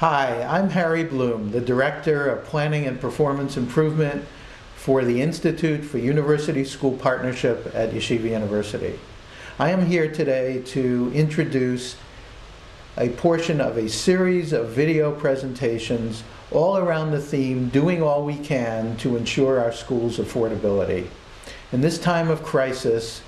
Hi, I'm Harry Bloom, the Director of Planning and Performance Improvement for the Institute for University School Partnership at Yeshiva University. I am here today to introduce a portion of a series of video presentations all around the theme, doing all we can to ensure our schools' affordability. In this time of crisis,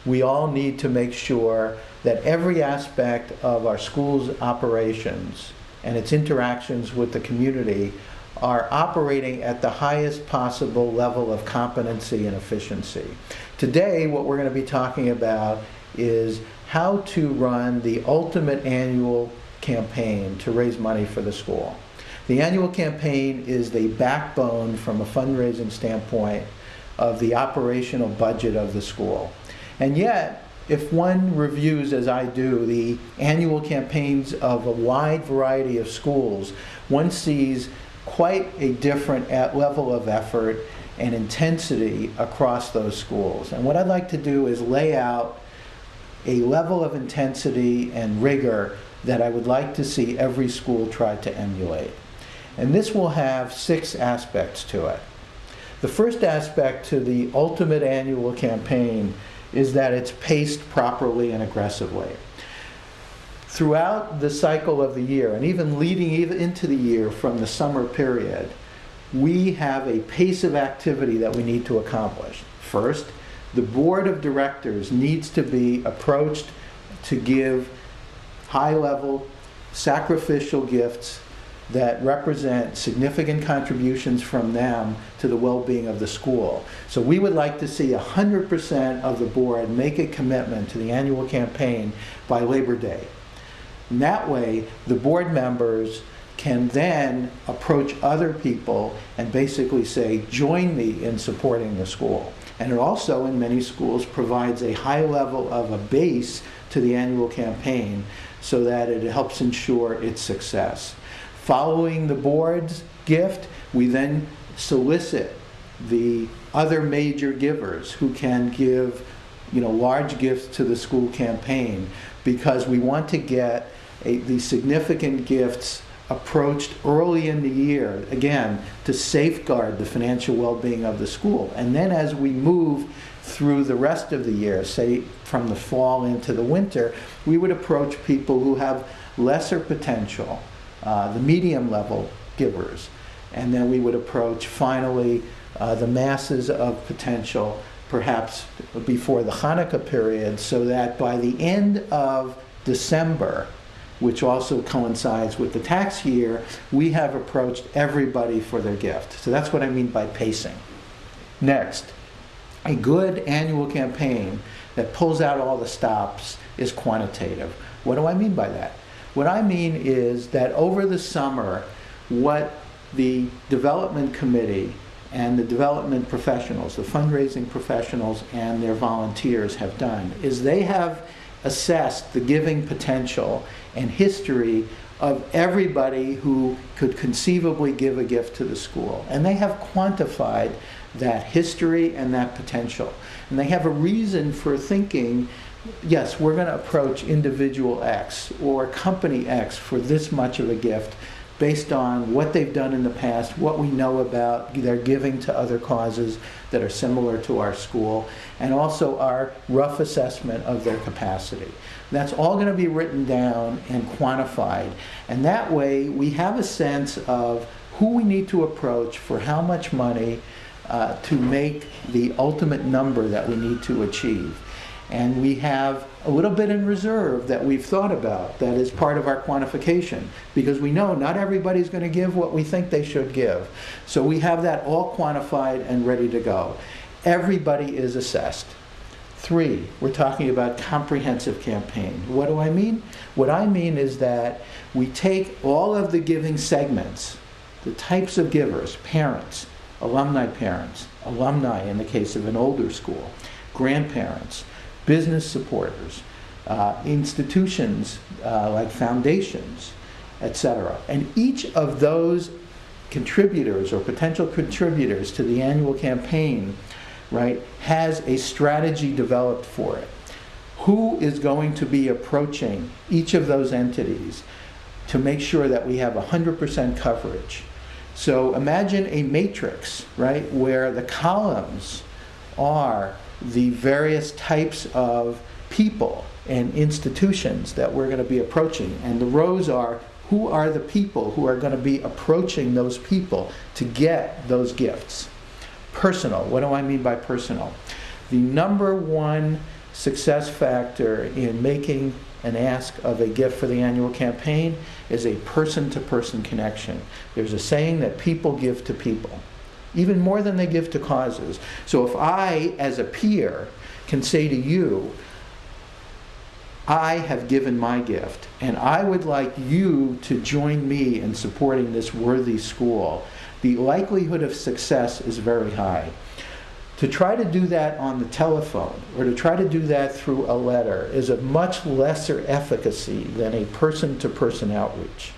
we all need to make sure that every aspect of our school's operations and its interactions with the community are operating at the highest possible level of competency and efficiency. Today, what we're going to be talking about is how to run the ultimate annual campaign to raise money for the school. The annual campaign is the backbone from a fundraising standpoint of the operational budget of the school. And yet, if one reviews, as I do, the annual campaigns of a wide variety of schools, one sees quite a different level of effort and intensity across those schools. And what I'd like to do is lay out a level of intensity and rigor that I would like to see every school try to emulate. And this will have 6 aspects to it. The first aspect to the ultimate annual campaign is that it's paced properly and aggressively. Throughout the cycle of the year, and even leading into the year from the summer period, we have a pace of activity that we need to accomplish. First, the board of directors needs to be approached to give high-level, sacrificial gifts that represent significant contributions from them to the well-being of the school. So we would like to see 100% of the board make a commitment to the annual campaign by Labor Day. And that way, the board members can then approach other people and basically say, join me in supporting the school. And it also, in many schools, provides a high level of a base to the annual campaign so that it helps ensure its success. Following the board's gift, we then solicit the other major givers who can give, large gifts to the school campaign, because we want to get the significant gifts approached early in the year, again, to safeguard the financial well-being of the school. And then as we move through the rest of the year, say from the fall into the winter, we would approach people who have lesser potential, the medium level givers, and then we would approach finally the masses of potential, perhaps before the Hanukkah period, so that by the end of December, which also coincides with the tax year, we have approached everybody for their gift. So that's what I mean by pacing. Next, a good annual campaign that pulls out all the stops is quantitative. What do I mean by that? What I mean is that over the summer, what the development committee and the development professionals, the fundraising professionals and their volunteers have done is they have assessed the giving potential and history of everybody who could conceivably give a gift to the school. And they have quantified that history and that potential. And they have a reason for thinking, yes, we're going to approach individual X or company X for this much of a gift based on what they've done in the past, what we know about their giving to other causes that are similar to our school, and also our rough assessment of their capacity. That's all going to be written down and quantified. And that way we have a sense of who we need to approach for how much money to make the ultimate number that we need to achieve. And we have a little bit in reserve that we've thought about that is part of our quantification, because we know not everybody's going to give what we think they should give. So we have that all quantified and ready to go. Everybody is assessed. 3, we're talking about comprehensive campaign. What do I mean? What I mean is that we take all of the giving segments, the types of givers, parents, alumni in the case of an older school, grandparents, business supporters, institutions like foundations, etc. And each of those contributors or potential contributors to the annual campaign, right, has a strategy developed for it. Who is going to be approaching each of those entities to make sure that we have 100% coverage. So imagine a matrix, right, where the columns are the various types of people and institutions that we're going to be approaching, and the rows are who are the people who are going to be approaching those people to get those gifts. Personal. What do I mean by personal? The number one success factor in making an ask of a gift for the annual campaign is a person-to-person connection. There's a saying that people give to people, even more than they give to causes. So if I, as a peer, can say to you, I have given my gift, and I would like you to join me in supporting this worthy school, the likelihood of success is very high. To try to do that on the telephone or to try to do that through a letter is of much lesser efficacy than a person-to-person outreach.